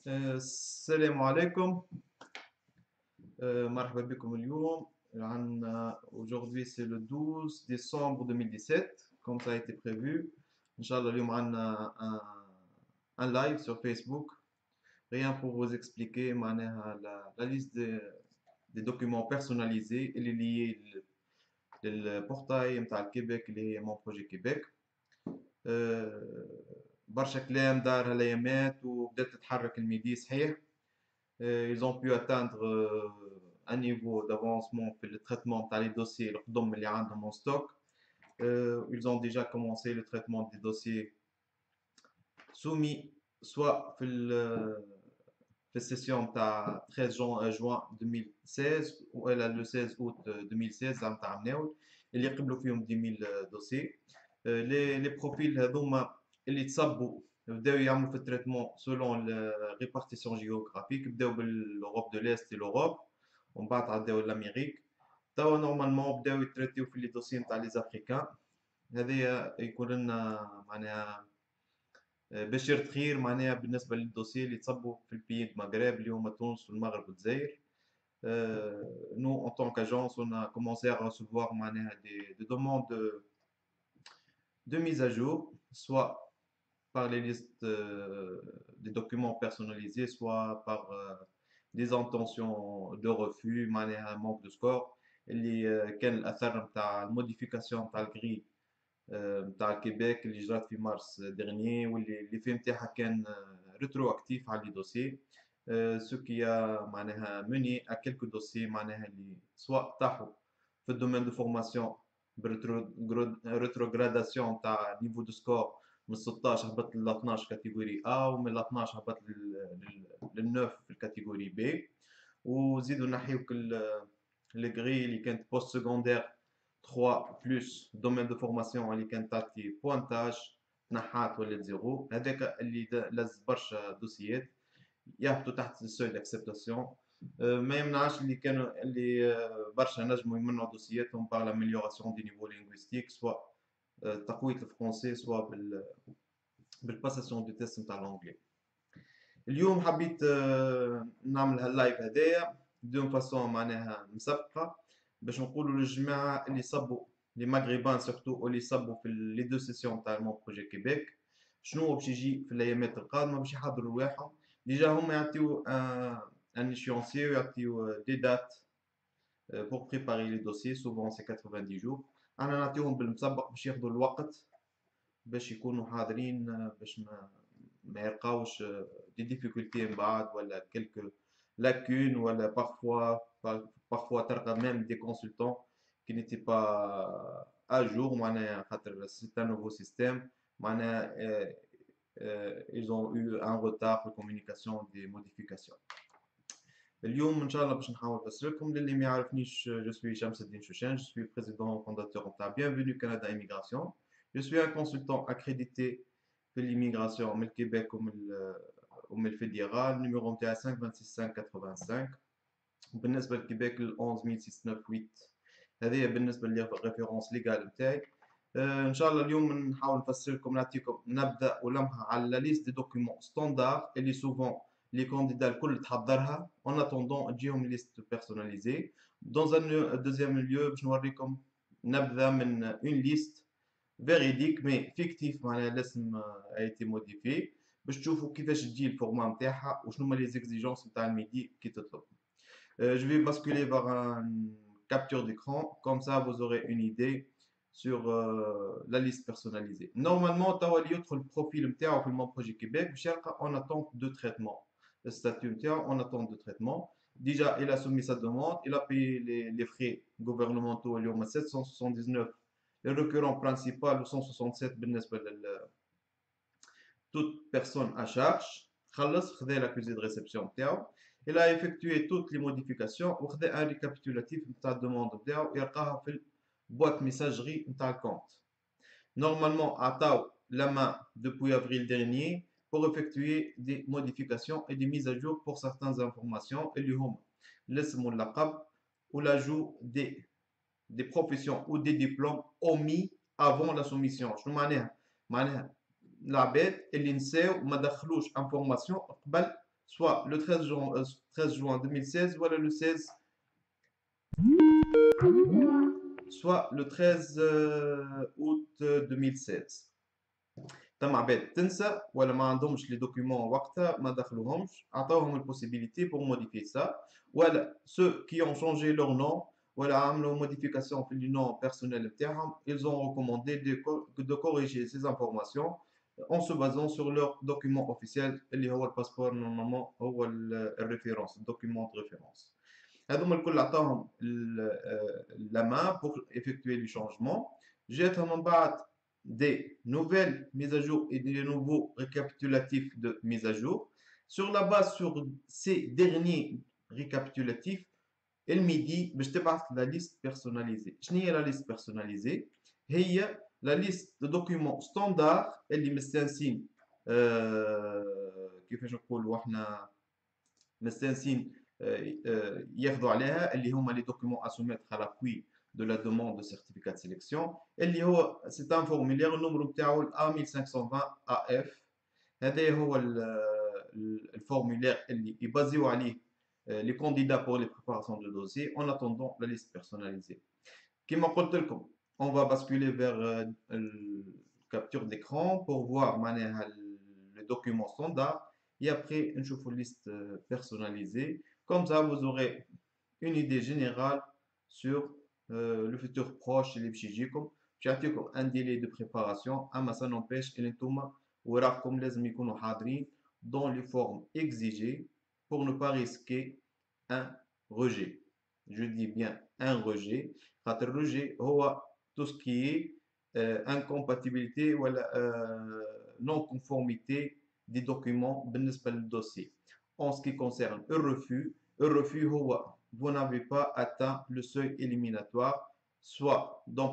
السلام عليكم. مرحبا بكم اليوم. Aujourd'hui c'est le 12 décembre 2017 comme ça a été prévu. Inch'Allah اليوم عندنا un live sur Facebook rien pour vous expliquer معناها la liste des documents personnalisés اللي liés للبورتاي متاع الكيبك اللي هي مون بروجي كيبك. برشا كلام دار هالايامات وبدات تتحرك الميدي صحيح. Ils ont pu atteindre un niveau d'avancement pour le traitement des dossiers القدم اللي عندهم en stock. Ils ont déjà commencé le traitement des dossiers soumis soit في السيسيون تاع 13 juin 2016 ولا le 16 août 2016 عام تاع مناول اللي قبلوا فيهم 10 000 دوسي. لي بروفيل هذوما اللي تصبوا بداو يعملوا في التريتمون سولون ريبارتيسيون جيوغرافيك، بداو بالاوروب دو ليست الاوروب ومن بعد عداو لامريك. توا نورمالمون بداو يتريتيو في لي دوسي نتاع لي زافريكان. هذايا يكون لنا معناها بشير خير معناها بالنسبه للدوسي اللي تصبوا في البيي المغرب اللي هما تونس والمغرب والجزائر. Nous, en tant qu'agence, on a commencé à recevoir des demandes de mise à jour, soit par les listes des documents personnalisés, soit par des intentions de refus, un manque de score, اللي كان الأثر نتاع الموديفيكاسيون نتاع الجري نتاع الكيبيك اللي جرات في مارس dernier واللي في نتاعها كان rétroactif على لي دوسي. Ce qui a معناها mené à quelques dossiers معناها اللي soit طاحوا في الدومين دو فورماسيون rétrogradation نتاع نيفو دو سكور من 16 هبط ل 12 كاتيجوري A ومن ال 12 هبط لل 9 في الكاتيجوري B. وزيدوا نحيوك الجري اللي كانت بوست سكوندير 3 بلس دومين دو فورماسيون اللي كانت تعطي بوانتاج تنحات ولا زيرو. هذاك اللي لز برشا دوسيات يهبطوا تحت السوي داكسبتاسيون. ما يمنعش اللي كانوا اللي برشا نجموا يمنعوا دوسياتهم باغ لاميليوراسيون دي نيفو لينغويستيك سوا تقويه الفرنسي سوا بالباساسيون دو تيست نتاع الانجلي. اليوم حبيت نعمل هاللايف هدايا دون فاسون معناها مسبقه باش نقولوا للجماعه اللي صبوا لي مغربان سورتو واللي صبوا في لي دو سيسيون تاع مون بروجي كيبيك شنو باش يجي في الايامات القادمه باش يحضروا رواحهم. ديجا هما يعطيو ان échéancier ويعطيو دي دات pour préparer les dossiers souvent c'est 90 jours. انا نعطيهم بالمسبق باش ياخذوا الوقت باش يكونوا حاضرين باش ما يلقاوش دي ديفيكولتي من بعد ولا كلكو لاكون ولا parfois تلقى même des consultants qui n'étaient pas à jour معناها خاطر c'est un nouveau système معناها ils ont eu un retard de communication des modifications. اليوم ان شاء الله باش نحاول نفسر لكم. للي ما يعرفنيش جو سوي شمس الدين شوشان، جو سوي président fondateur نتاع Bienvenue Canada Immigration. Je suis un consultant accrédité في l'immigration من الكيبيك ومن الفيدرال. النيميرو نتاعي 526585. وبالنسبه للكيبيك 11698. هذه بالنسبه للريفيرونس ليغال نتاعي. ان شاء الله اليوم نحاول نفسر لكم نعطيكم نبدا ولمحه على لا ليست دي دوكيومون ستاندار اللي سوفون لي كانديدا الكل تحضرها اون اتوندون تجيهم ليست بيرسوناليزي. دون ان دوزيام ليو باش نوريكم نبذه من اون ليست فيريديك مي فيكتيف معناها الاسم ايتي موديفي باش تشوفوا كيفاش تجي الفورما نتاعها وشنو هما لي زيكزيجونس نتاع الميدي كي تطلب. Je vais basculer vers une capture d'écran, comme ça vous aurez une idée sur la liste personnalisée. Normalement, tu as le profil MTA ou le projet Québec, en attente de traitement. Le statut MTA en attente de traitement. Déjà, il a soumis sa demande, il a payé les frais gouvernementaux, il y a 779. Le requérant principal, 167, toute personne à charge. خلص خذا l'accusé de réception نتاعو. Il a effectué toutes les modifications وخذا un récapitulatif نتاع الدوموند نتاعو يلقاها في البوîte messagerie نتاع الكونت. Normalement عطاو la main depuis avril dernier pour effectuer des modifications et des mises à jour pour certaines informations اللي هما الاسم واللقب ou l'ajout des professions ou des diplômes omis avant la soumission. شنو معناها؟ معناها العباد اللي نساو ما دخلوش انفورماسيون قبل soit le 13 juin 2016 ou le 16 soit le 13 août 2016. تم عباد تنسى ولا ما عندهمش لي دوكيومون وقتها ما دخلوهمش عطاوهم البوسيبيليتي بور موديفي سا ولا ceux qui ont changé leur nom ولا عملوا modification في le nom personnel بتاعهم ils ont recommandé de corriger ces informations en se basant sur leur document officiel اللي هو الباسبور نورمالمون هو الريفيرونس الدوكيومون de référence هذوما الكل عطاهم la main pour effectuer les changements جاتهم من بعد des nouvelles mises à jour et des nouveaux récapitulatifs de mise à jour. Sur la base sur ces derniers récapitulatifs, الميدي باش تبعث la liste personnalisée. شنو هي la liste personnalisée؟ هي la liste de documents standard اللي مستانسين كيفاش نقولوا احنا مستانسين ياخذوا عليها اللي هما لي دوكيومون à soumettre à l'appui de la demande de certificat de sélection اللي هو c'est un formulaire النمر نتاعو ال A1520 AF هذا هو الفورمulaire اللي يبازيو عليه les candidats pour les préparations de dossiers en attendant la liste personnalisée. كما قلت لكم on va basculer vers capture d'écran pour voir معناها le document standard et après نشوفوا liste personnalisée. Comme ça, vous aurez une idée générale sur le futur proche اللي باش يجيكم. باش يعطيكم un délai de préparation اما ça n'empêche ان انتوما وراكم لازم يكونوا حاضرين dans les formes exigées pour ne pas risquer un rejet. Je dis bien un rejet. خاطر الرجي هو tout ce qui est incompatibilité ou non conformité des documents بالنسبة للdossier. En ce qui concerne le refus هو vous n'avez pas atteint le seuil éliminatoire, soit en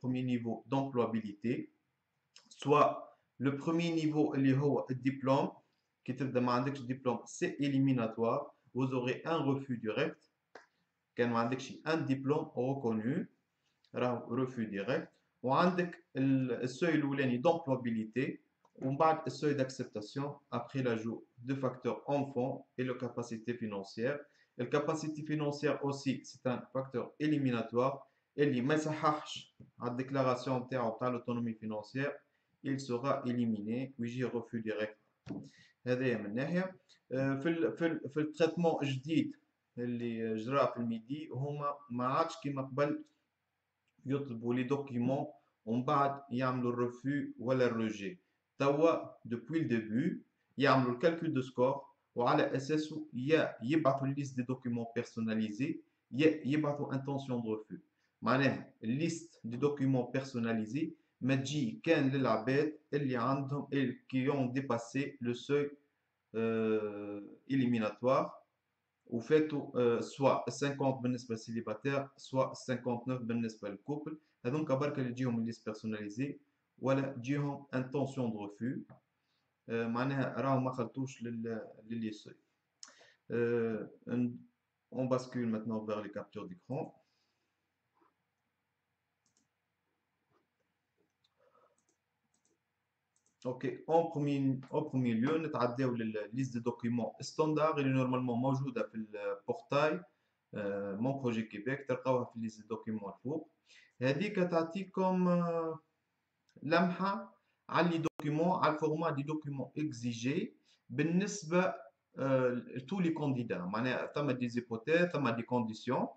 premier niveau d'employabilité, soit le premier niveau اللي هو الدبلوم كي تبدا ما عندكش diplôme c'est éliminatoire, vous aurez un refus direct. كان ما عندكش un diplôme reconnu راهو refus direct. وعندك السeuil الاولاني d'employabilité ومن بعد السeuil d'acceptation après l'ajout de facteurs enfants et la capacité financière. La capacité financière aussi c'est un facteur éliminatoire اللي ما يصححش على الديكلاراسيون نتاعو تاع l'autonomie financière il sera éliminé ويجي refus direct. هذايا من ناحية في التريتمون الجديد اللي جرى في الميدي هما ما عادش كيما قبل يطلبوا لي دوكيومون ومن بعد يعملوا الرفو ولا الرجي. توا دوبوي الديبي يعملوا الكالكول دو سكور وعلى اساسه يا يبعثوا ليست دي دوكيومون بيرسوناليزي يا يبعثوا انتونسيون دو رفو. معناها الليست دي دوكيومون بيرسوناليزي ما تجي كان للعباد اللي عندهم qui ont dépassé le seuil éliminatoire وفاتوا سواء 50 بالنسبه للسيليباتير سواء 59 بالنسبه للكوبل. هذوك برك اللي تجيهم الليست بيرسوناليزي ولا تجيهم انتونسيون دو ريفو معناها راهو ما خلطوش للي سوي. On bascule maintenant vers les captures d'écran. Ok, en premier lieu نتعداو للليست دو دوكيومون ستاندار اللي نورمالمون موجوده في البورتاي مون بروجي كيبيك تلقاوها في الليست دو دوكيومون الفوق. هذيك تعطيكم لمحه على لي دوكيومون على الفورما دي دوكيومون اكزيجي بالنسبه لتو لي كانديدا معناها ثم دي زيبوتيز ثم دي كونديسيون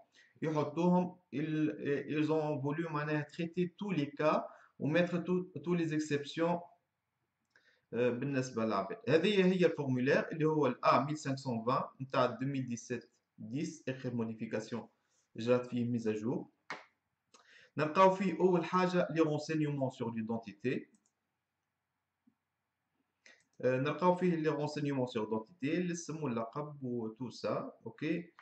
يحطوهم ils ont voulu معناها traiter tous les cas وmettre tous les exceptions بالنسبه للعباد. هذه هي الفورمulaire اللي هو ال A1520 نتاع 2017 10 اخر موديفيكاسيون جرات فيه ميزاجور. نلقاو فيه اول حاجه لي رونسينيومون سور ليدونتيتي نلقاو فيه لي رونسينيومون سور ليدونتيتي الاسم واللقب وتو سا اوكي.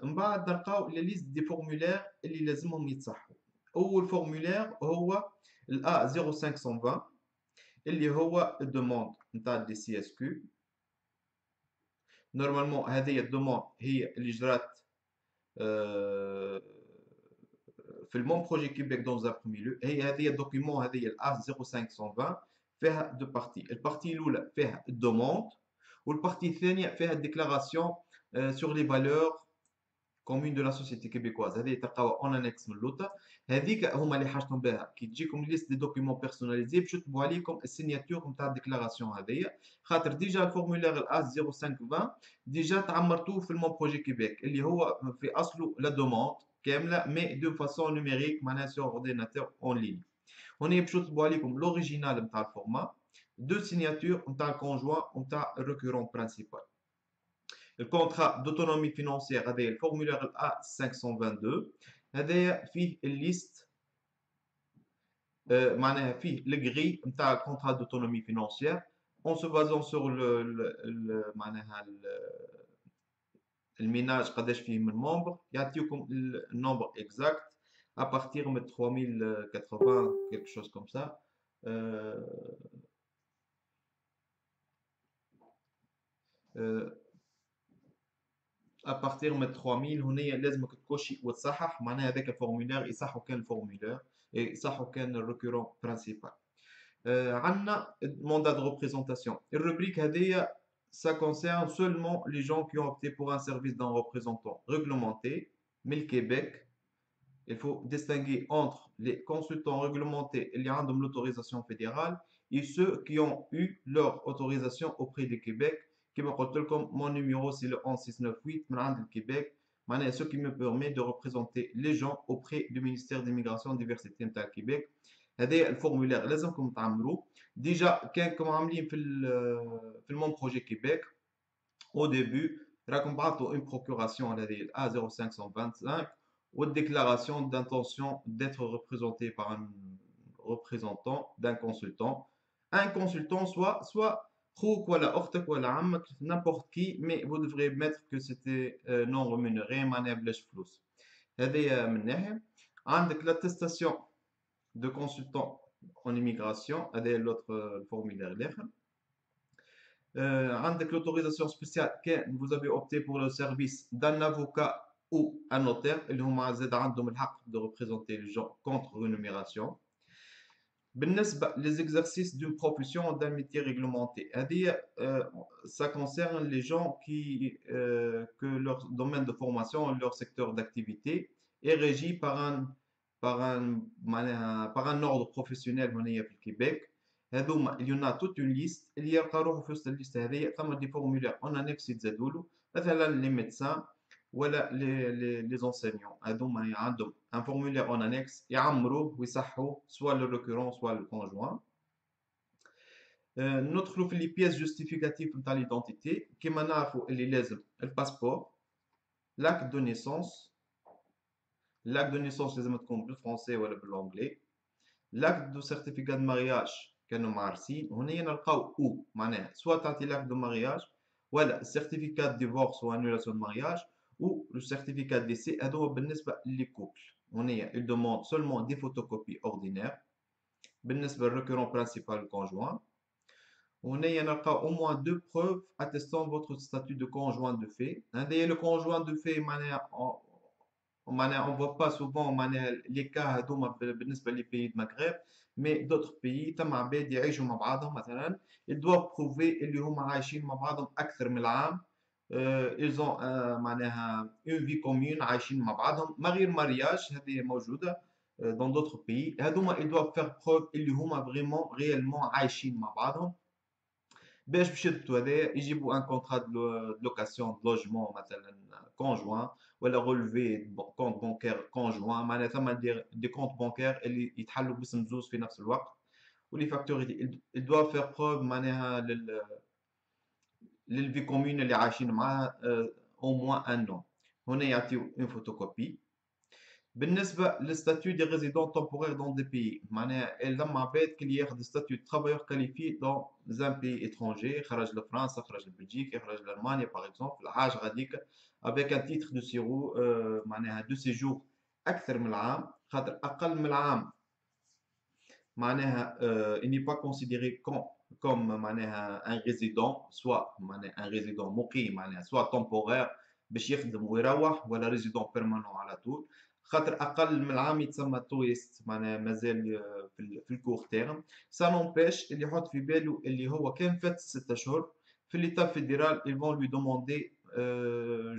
من بعد نلقاو لي ليست دي فورمulaire اللي لازمهم يتصحوا. اول فورمulaire هو ال A0520 اللي هو الدوموند نتاع دي سي اس كيو. نورمالمون هذه الدوموند هي اللي جرات في المون بروجي كيبيك دون ان برومي لو. هي هذه الدوكيومون هذه ال A0520 فيها دو بارتي. البارتي الاولى فيها الدوموند والبارتي الثانية فيها الديكلاراسيون sur les valeurs كومون دو لا سوسيتي كيبيكواز. هذه تلقاوها اون انكس من اللوطا. هذيك هما اللي حاجتهم بها كي تجيكم ليست دي دوكيومون بيرسوناليزي باش يكتبوا عليكم السيناتور نتاع الديكلاراسيون هذيا، خاطر ديجا الفورمولير الاس 0520 ديجا تعمرتوه في المون بروجي كيبيك اللي هو في اصله لا دوموند كامله مي دو فاسون نوميريك معناها سور اورديناتور اون لين. هنا باش يطلبوا عليكم لوريجينال نتاع الفورما، دو سيناتور نتاع الكونجوان ونتاع الريكورون برينسيبال. الكونترا d'autonomie financière هذا الفورمولير A 522 هذايا فيه الليست معناها فيه الجري نتاع الكونترا d'autonomie financière en se basant sur معناها الميناج قداش فيه من ممبر يعطيكم النمبر اكزاكت à partir de 3080 quelque chose comme ça. ابارتيغ من 3000 هنا لازمك تكوشي وتصحح معناها هذاك الفورمولير يصحوا كان الفورمولير يصحوا كان الريكورون برينسيبال. عندنا mandat de représentation. الروبريك هذيا ça concerne seulement les gens qui ont opté pour un service d'un représentant réglementé. Mais le Québec, il faut distinguer entre les consultants réglementés اللي عندهم l'autorisation fédérale et ceux qui ont eu leur autorisation auprès du Québec. كما قلت لكم mon numéro c'est le 11698 من عند الكيبيك معناها ce qui me permet de représenter les gens auprès du ministère d'immigration et diversité نتاع الكيبيك. هذا الفورمولير لازمكم تعملوه ديجا كانكم عاملين في المون بروجي كيبيك au début راكم بعثوا une procuration على هذه ال A0525 ou déclaration d'intention d'être représenté par un représentant d'un consultant. Un consultant soit خوك ولا اختك ولا عمك n'importe qui, mais vous devrez mettre que c'était non rémunéré معناها بلاش فلوس. هذه من ناحية. عندك l'attestation de consultant en immigration هذا l'autre formulaire الاخر. عندك l'autorisation spéciale كان vous avez opté pour le service d'un avocat ou un notaire اللي هما زاد عندهم الحق de représenter les gens contre rémunération. بالنسبة les exercices d'une profession d'un métier réglementé هذه ça concerne les gens que leur domaine de formation leur secteur d'activité est régi par un ordre professionnel هنا في الكيبيك. هذوما il y en a toute une liste اللي يلقى روحه في وسط الليست هذه ثم دي فورمولير اون انكس يتزادوا له مثلا لي ميدسان ولا لي زونسينيون هذوما عندهم ان فورمولير اون انكس يعمروه ويصحوه سوا لو ريكورون سوا لو كونجوان. ندخلوا في لي بيس جوستيفيكاتيف نتاع ليدونتيتي كيما نعرفوا اللي لازم الباسبور لاك دو نيسونس. لاك دو نيسونس لازم تكون بالفرنسي ولا بالانجلي. لاك دو سيرتيفيكات دو مارياج كانوا معرسين هنا نلقاو او معناها سوا تعطي لاك دو مارياج ولا سيرتيفيكات ديفورس و انولاسيون دو مارياج ou le certificat de décès هذا بالنسبة للكوبل. هنا il demande seulement des photocopies ordinaires بالنسبة للريكورون برينسيبال conjoint. هنا نلقى au moins deux preuves attestant votre statut de conjoint de fait. هذا le conjoint de fait معناها on voit pas souvent معناها les cas هذوما بالنسبة لي pays de Maghreb mais d'autres pays تم عباد يعيشوا مع بعضهم مثلا ils doivent prouver اللي هما عايشين مع بعضهم أكثر من العام. ils ont معناها une vie commune عايشين مع بعضهم ما غير مارياج هذه موجودة dans d'autres pays. هذوما ils doivent faire preuve اللي هما vraiment réellement عايشين مع بعضهم. باش يثبتوا هذايا يجيبوا ان كونترا دو لوكاسيون دو لوجمون مثلا كونجوان ولا رولفي كونت بانكير كونجوان معناها ثم دي كونت بانكير اللي يتحلوا باسم زوز في نفس الوقت. ولي فاكتوريتي ils doivent faire preuve معناها للفي كومون اللي عايشين معاها au moins un an. هنا يعطيو une photocopie. بالنسبة للستاتيو دي ريزيدون تمبورير دون دي بيي معناها لما عباد كي ياخذ ستاتيو ترافايور كاليفي دون زان بيي اترونجي خرج لفرنسا خرج لبلجيكا خرج لألمانيا باغ اكزومبل الحاجة غاديك افيك ان تيتر دو سيرو معناها دو سيجور أكثر من العام خاطر أقل من العام معناها il n'est pas considéré comme معناها un résident soit معناها un résident مقيم معناها soit temporaire باش يخدم ويروح ولا ريزيدون بيرمانون على طول خاطر اقل من العام يتسمى توريست معناها مازال في الكور تيرم. سا نومبيش اللي يحط في باله اللي هو كان فات 6 اشهر في l'état fédéral ils vont lui demander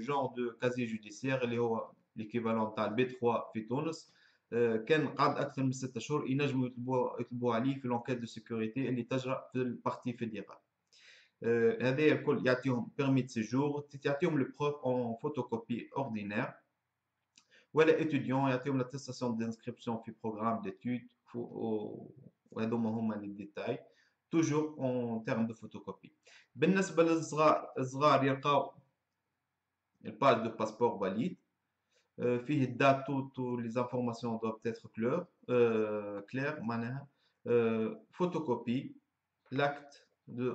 genre de casier judiciaire اللي هو l'équivalent تاع البي 3 في تونس. كان قعد اكثر من 6 اشهر ينجموا يطلبوا عليه في لونكيت دو سيكوريتي اللي تجرى في البارتي فيدرال. هذايا الكل يعطيهم بيرمي دو سيجور، تعطيهم لو بروف اون فوتوكوبي اوردينير، ولا étudiant يعطيهم l'attestation d'inscription في programme d'études وهذوما هما لي ديتاي toujours en termes de photocopie. بالنسبة الصغار يلقاو الباج دو باسبور valide فيه الدات تو لي زانفورماسيون doivent être claires معناها photocopie l'acte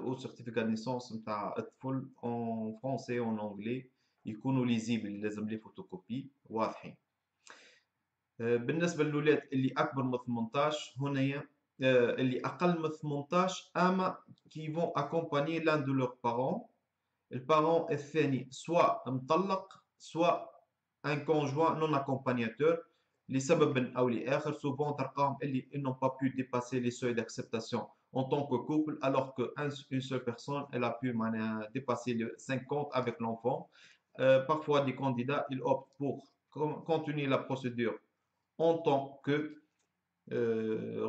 au certificat de naissance نتاع الطفل en français en anglais يكونوا ليزيبل، لازم لي فوتوكوبي واضحين. بالنسبة للولاد اللي أكبر من 18 هنايا اللي أقل من 18 أما كي فون أكومباني لان دو لور بارون، البارون الثاني سوا مطلق سوا ان كونجوان نون اكومبانياتور لسبب أو لآخر. سوفون تلقاهم اللي ils n'ont pas pu dépasser les seuils d'acceptation en tant que couple alors que une seule personne elle a pu dépasser les 50 avec l'enfant. Parfois des candidats ils optent pour continuer la procédure en tant que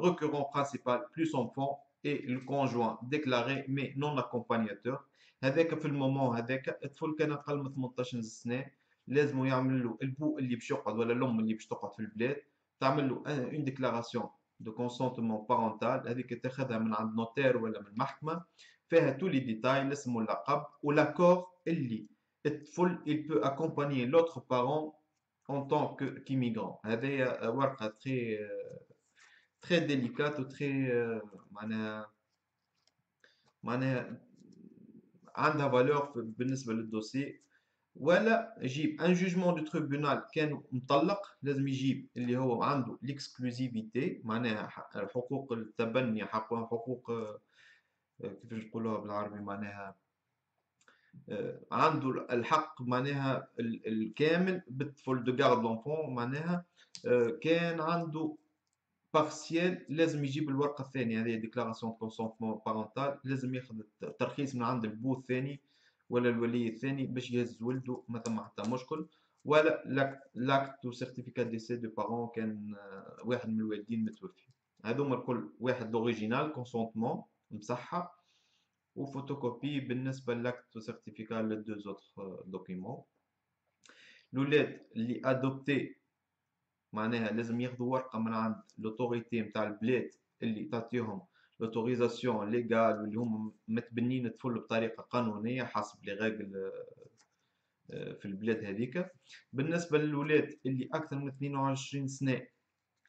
requérant principal plus enfant et le conjoint déclaré mais non accompagnateur. هذاك في المومون هذاك الطفل كان اقل من 18 سنه لازم يعمل له البو اللي باش يقعد ولا الام اللي باش تقعد في البلاد تعمل له اون ديكلاراسيون دو كونسونتمون بارونتال، هذيك تاخذها من عند نوتير ولا من المحكمه فيها تو لي ديتاي الاسم واللقب ولاكور اللي الطفل il peut accompagner l'autre parent en tant qu'immigrant. هذه ورقه très délicate و très معناها عندها فالور بالنسبه للدوسي. ولا يجيب ان جوجمون دو تريبونال كان مطلق لازم يجيب اللي هو عنده ليكسكلوزيفيتي معناها حقوق التبني حقوق كيفاش نقولوها بالعربي معناها عنده الحق معناها الكامل بالطفل دو غارد لونفون معناها كان عنده بارسيال لازم يجيب الورقه الثانيه هذه ديكلاراسيون كونسونتمون بارونتال لازم ياخذ الترخيص من عند البو الثاني ولا الولي الثاني باش يهز ولده ما ثم حتى مشكل. ولا لاكت و سيرتيفيكات ديسي دو بارون كان واحد من الوالدين متوفي. هذوما الكل واحد دوريجينال كونسونتمون مصحة وفوتوكوبي بالنسبة لاكت و سيرتيفيكات للدو زوتر دوكيمون. الولاد اللي ادوبتي معناها لازم ياخذوا ورقه من عند لوتوريتي نتاع البلاد اللي تعطيهم لوتوريزاسيون ليغال واللي هم متبنين الطفل بطريقه قانونيه حسب لي ريغل في البلاد هذيك. بالنسبه للولاد اللي اكثر من 22 سنه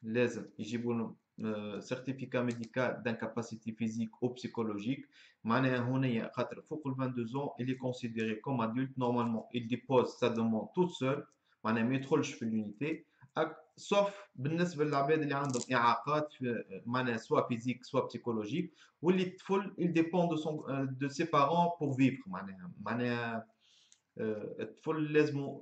لازم يجيبوا لهم سيرتيفيكا ميديكال دانكاباسيتي فيزيك او بسيكولوجيك معناها هنا خاطر فوق ال 22 زون اللي كونسيديري كوم ادولت نورمالمون il dépose sa demande toute seule معناها ما يدخلش في اليونيتي سوف بالنسبه للعباد اللي عندهم اعاقات معناها سوا فيزيك سوا بسيكولوجيك واللي الطفل il dépend de son de ses parents pour vivre معناها الطفل لازم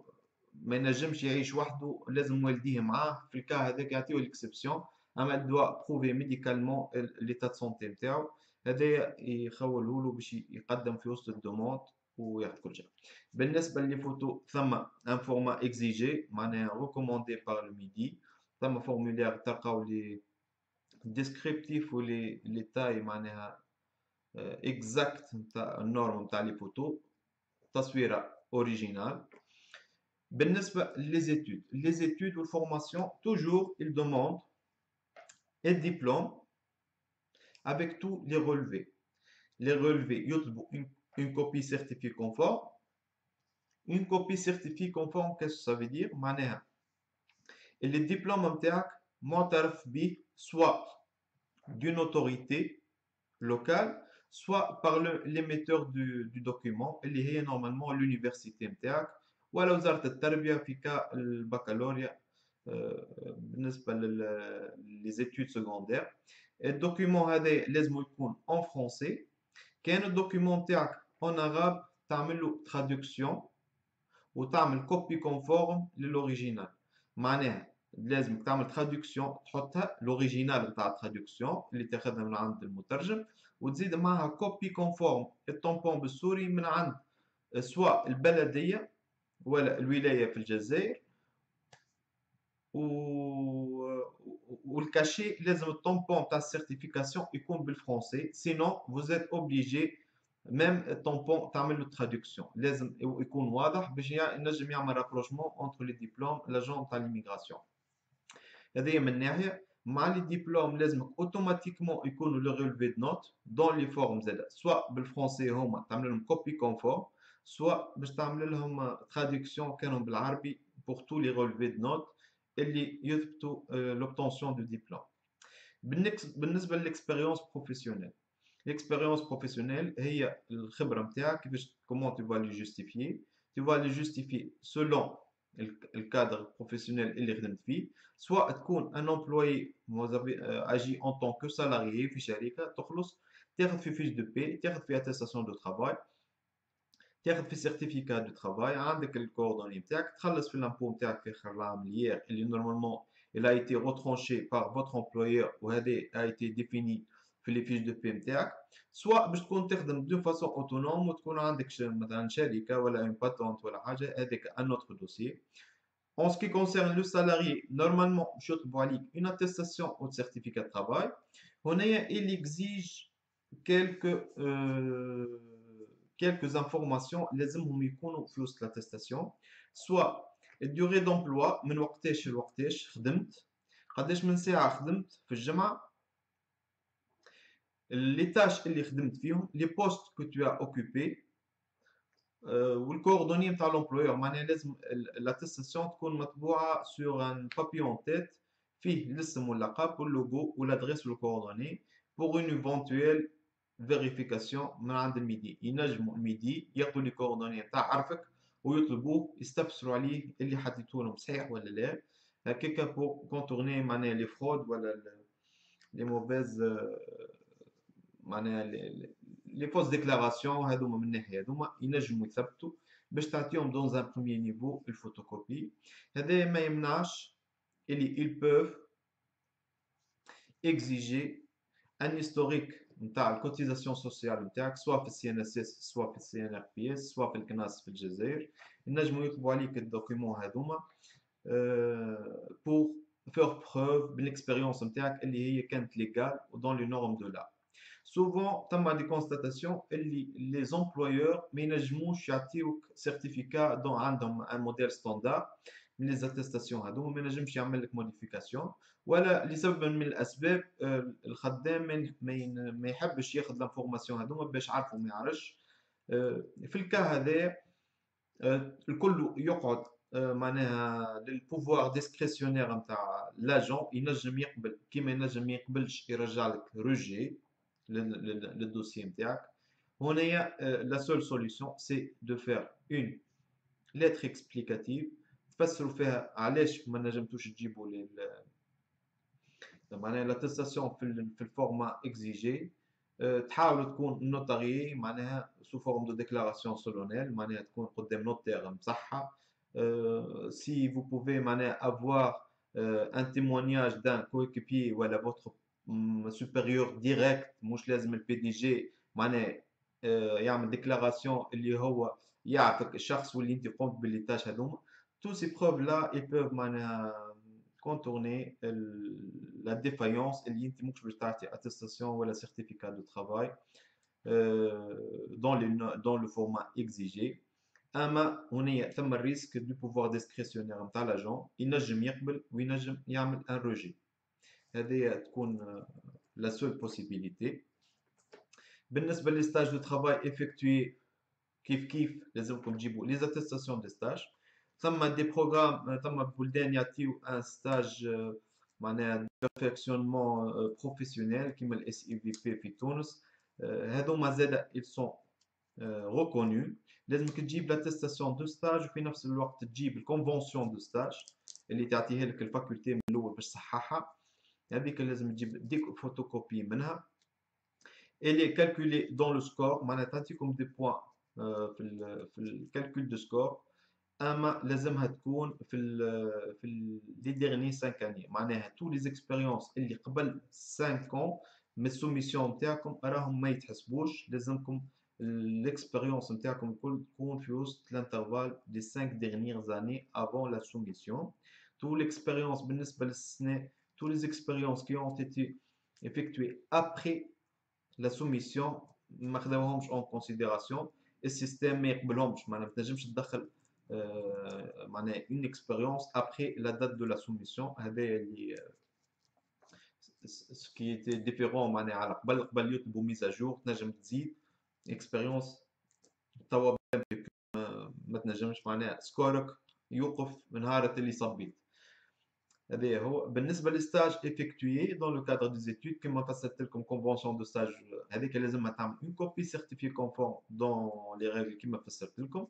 ما ينجمش يعيش وحده لازم والديه معاه في الكا هذاك يعطيو ليكسيبسيون اما دوا بروفي ميديكالمون ليتا دو سونتي نتاعو هذايا يخولوا له باش يقدم في وسط الدوموند وياخذ كل شيء. بالنسبه لي فوتو ثم ان فورما اكزيجي معناها ريكوموندي بار لو ميدي ثم فورمولير تلقاو لي ديسكريبتيف ولي تاي معناها اكزاكت نتاع النورم نتاع لي فوتو تصويره اوريجينال. بالنسبه لي زيتود والفورماسيون توجور il demande un diplôme avec tous les relevés. Les relevés يطلبوا une copie certifiée conforme. Une copie certifiée conforme qu'est-ce que ça veut dire معناها اللي الدبلوم نتاعك معترف به soit d'une autorité locale soit par l'émetteur du document اللي هي normalement l'université نتاعك ولا وزارة التربية في البكالوريا بالنسبة les études secondaires. الدوكيومون هذا لازم يكون en français. كان الدوكيومون نتاعك en arabe تعمل له traduction وتعمل كوبي كونفورم للأوريجينال معناها لازم تعمل ترادكسيون تحطها لوريجينال نتاع الترادكسيون اللي تاخذها من عند المترجم وتزيد معها كوبي كونفورم الطامبون بالسوري من عند سواء البلدية ولا الولاية في الجزائر، والكاشي لازم الطامبون تاع السيرتيفيكاسيون يكون بالفرنسي، سينون vous êtes obligé ميم الطامبون تعمل له تراديكسيون، لازم يكون واضح باش ينجم يعمل رابروشمون اونتر لي ديبلوم لاجون تاع ليميغراسيون. هذه من ناحية. مع لي ديبلوم لازمك اوتوماتيكمون يكونوا لو ريلفي دو نوت دون لي فورم زادا، سواء بالفرنسي هما تعمل لهم كوبي كونفورم، سواء باش تعمل لهم تراديكسيون كانوا بالعربي بور تو لي ريلفي دو نوت اللي يثبتوا لوبتونسيون دو ديبلوم. بالنسبة للاكسبيريونس بروفيسيونيل، l'expérience professionnelle هي الخبرة نتاعك كيفاش comment tu vas le justifier. Tu vas le justifier selon الكادر بروفيسيونيل اللي خدمت فيه، سواء تكون ان امبلوي اجي ان طون كو سالاريي في شركة تخلص تاخذ في فيش دو بي، تاخذ في اتستاسيون دو ترافاي، تاخذ في سيرتيفيكا دو ترافاي، عندك الكوردوني نتاعك، تخلص في الامبو نتاعك في اخر العام ليير اللي نورمالمون il a été retranché par votre employeur وهذا a été défini في لي فيش دو بي نتاعك. سواء باش تكون تخدم دو فاسون اوتونوم وتكون عندك مثلا شركه ولا اون باتونت ولا حاجه، هذاك ان اوتر دوسيي. En ce qui concerne le salarié, normalement, je dois une attestation ou certificat de travail. Il exige quelques, quelques informations لازمهم يكونوا في وسط l'attestation. Soit الدوري d'emploi من وقتاش لوقتاش خدمت، قداش من ساعة خدمت في الجمعة، لي تاش اللي خدمت فيهم، لي بوست كو تو اوكوبي، والكوردوني نتاع لومبلويور. معناها لازم لاتيستاسيون تكون مطبوعة سور ان بابي اون تيت فيه الاسم واللقب واللوغو والادريس والكوردوني بور اون ايفونتويل فيريفيكاسيون من عند الميدي. ينجموا الميدي ياخذوا لي كوردوني نتاع عرفك ويطلبوه يستفسروا عليه اللي حطيتوا لهم صحيح ولا لا، هكاكا بور كونتورني معناها لي فرود ولا لي موفيز معناها لي فوز ديكلاراسيون. هذوما من الناحيه هذوما ينجموا يثبتوا باش تعطيهم دون ان بروميير نيفو الفوتوكوبي. هذا ما يمنعش اللي ils peuvent exiger ان هيستوريك نتاع الكوتيزاسيون سوسيال نتاعك، سواء في السي ان اس اس، سواء في السي ان ار بي اس، سواء في الكناس في الجزائر. ينجموا يطلبوا عليك الدوكيومون هذوما بور فير بروف بالاكسبيريونس نتاعك اللي هي كانت ليغال ودون لي نورم دو لا. Souvent, تم دي كونستاتاسيون اللي لي زومبلويور ما ينجموش يعطيوك سيرتيفيكا دون عندهم ان موديل ستاندار من لي زاتيستاسيون هذوما، ما ينجمش يعمل لك موديفيكاسيون، ولا لسبب من الاسباب الخدام ما يحبش ياخذ لانفورماسيون هذوما باش عارفه ما يعرفش. في الكا هذا الكل يقعد معناها للبوفوار ديسكريسيونير نتاع لاجون، ينجم يقبل كيما ينجم ما يقبلش يرجع لك روجي للدوسيي نتاعك. هنايا لا سول سوليسيون سي دو فير اون لتر اكسبليكاتيف تفسروا فيها علاش ما نجمتوش تجيبوا معناها لاتستاسيون في الفورما اكزيجي. تحاولوا تكون نوتاريي معناها سو فورم دو ديكلاراسيون سولونيل، معناها تكون قدام نوتير مصحة. سي فو بوفي معناها افوار ان تيمونياج دان كويكيبي ولا فوتر سوبيريور ديريكت، مش لازم البي دي جي معناها يعمل ديكلاراسيون اللي هو يعرفك الشخص واللي انت قمت باللي تاش هذوما. تو سي بروف لا يبوف معناها contourner la défaillance اللي انت مش باش تعطي attestation ولا certificat de travail dans le format exigé. اما هنا ثم الريسك دو بوفوار ديسكريسيونير نتاع لاجون، ينجم يقبل وينجم يعمل ان روجي. هذه تكون لا سول بوسيبيليتي. بالنسبه لي ستاج دو ترافاي افكتوي كيف لازمكم تجيبوا لي زاتيستاسيون دي ستاج. ثم دي بروغرام ثم بلدان يعطيو ان ستاج معناها بيرفكسيونمون بروفيسيونيل كيما الاس اي في بي في تونس. هذوما زادا ils sont reconnus. لازمك تجيب لاتيستاسيون دو ستاج وفي نفس الوقت تجيب الكونفونسيون دو ستاج اللي تعطيها لك الفاكولتي من الاول باش تصححها، هذيك لازم تجيب ديك فوتوكوبي منها. اللي كالكولي دون لو سكور معناها تعطيكم دي بوان في الكالكول دو سكور. اما لازمها تكون في لي ديرني 5 اني، معناها تو لي زيكسبيريونس اللي قبل 5 ans مي السوميسيون نتاعكم راهم ما يتحسبوش، لازمكم l'expérience نتاعكم الكل تكون في وسط الانترفال دي 5 dernières années avant la soumission. Toute l'expérience بالنسبة للسنة، tous les expériences qui ont été effectuées après la soumission ما خداوهمش اون كونسيديراسيون. السيستم ما يقبلهمش، معناها ما تنجمش تدخل معناها اون اكسبيريونس ابري لا دات دو لا سوميسيون. هذايا اللي سكي ايتي ديفيرون معناها على قبل يطلبوا ميزاجور تنجم تزيد اكسبيريونس توا ما تنجمش، معناها سكورك يوقف من نهار اللي صبيت. هذا هو بالنسبه للستاج افكتوي دون لو كادر دي زيتود كما فسرت لكم كونفونسيون دو ستاج، هذيك لازمها تعمل اون كوبي سيرتيفي كونفورم دون لي ريغل كما فسرت لكم.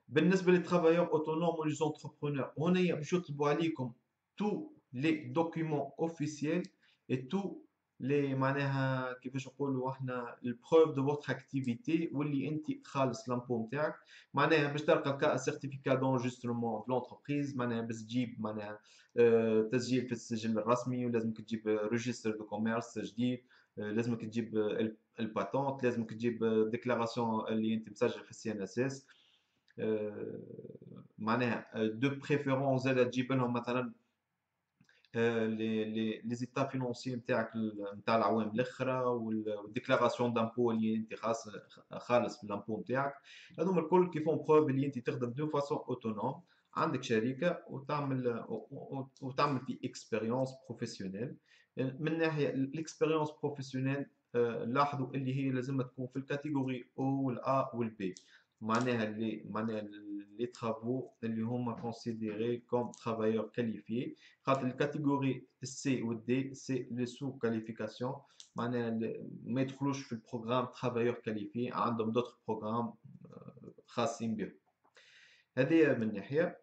بالنسبه للترافايور اوتونوم ولي زونتربرونور، هنا باش يطلبوا عليكم تو لي دوكيومون اوفيسيال اي تو لي معناها كيفاش نقولوا احنا البروف دو فوتر اكتيفيتي واللي انت خالص لامبو نتاعك. معناها باش تلقى كا سيرتيفيكا دونجسترومون دو لونتربريز، معناها باش تجيب معناها تسجيل في السجل الرسمي، ولازمك تجيب ريجستر دو كوميرس جديد، لازمك تجيب الباتونت، لازمك تجيب ديكلاراسيون اللي انت مسجل في السي ان اس اس. معناها دو بريفيرونس زاد تجيب لهم مثلا لي زيتا فينونسي نتاعك نتاع العوام الاخرى، والديكلاراسيون دامبو اللي انت خالص في الامبو نتاعك. هذوما الكل كيفون بروف اللي انت تخدم دو فاسون اوتونوم، عندك شركه وتعمل في اكسبيريونس بروفيسيونيل. من ناحيه الاكسبيريونس بروفيسيونيل لاحظوا اللي هي لازم تكون في الكاتيجوري او والا والبي، معناها لي ترافو اللي هما كونسيديري كوم ترافايور كاليفيي. خاطر الكاتيجوري السي والدي سي لي سو كاليفيكاسيون، معناها ما يدخلوش في البروغرام ترافايور كاليفيي، عندهم دوتر بروغرام خاصين بهم. هذه من ناحيه.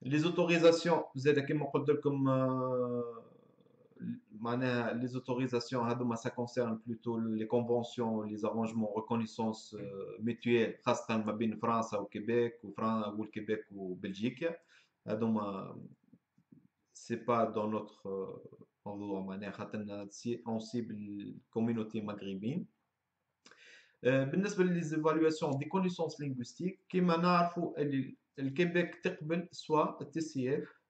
لي زوتوريزاسيون زاد كيما قلت لكم معناها لي زوتوريزاسيون هذوما سا كونسيرن بلوتو لي كونفونسيون لي زارونجمون ريكونيسونس ميتويل، خاصة ما بين فرنسا وكيبيك والكيبيك وبلجيكا. هذوما سي با دون نوتر موضوع، معناها خاطرنا اون سيبل الكوميونيتي مغربين. بالنسبة لليزيفالواسيون دي كونيسونس لينغويستيك، كيما نعرفوا الكيبيك تقبل سوا التي سي اف،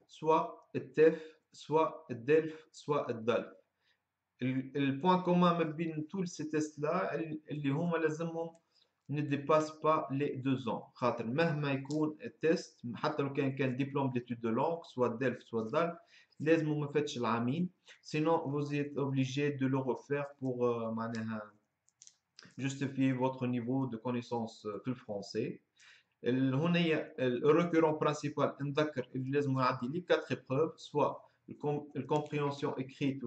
سوا التاف، سوا الدلف، سوا الدالف. البوان كومان ما بين تو سي تيست لا اللي هما لازمهم ne dépasse pas les 2 ans. خاطر مهما يكون التيست، حتى لو كان ديبلوم d'études de langue soit DELF soit DALF، لازم ما فاتش العامين، sinon vous êtes obligé de le refaire pour معناها justifier votre niveau de connaissance في الفرنسي. هنا هي الريكورون برينسيبال نذكر اللي لازم يعدي لي 4 épreuves، soit الكومبريهنسيون écrite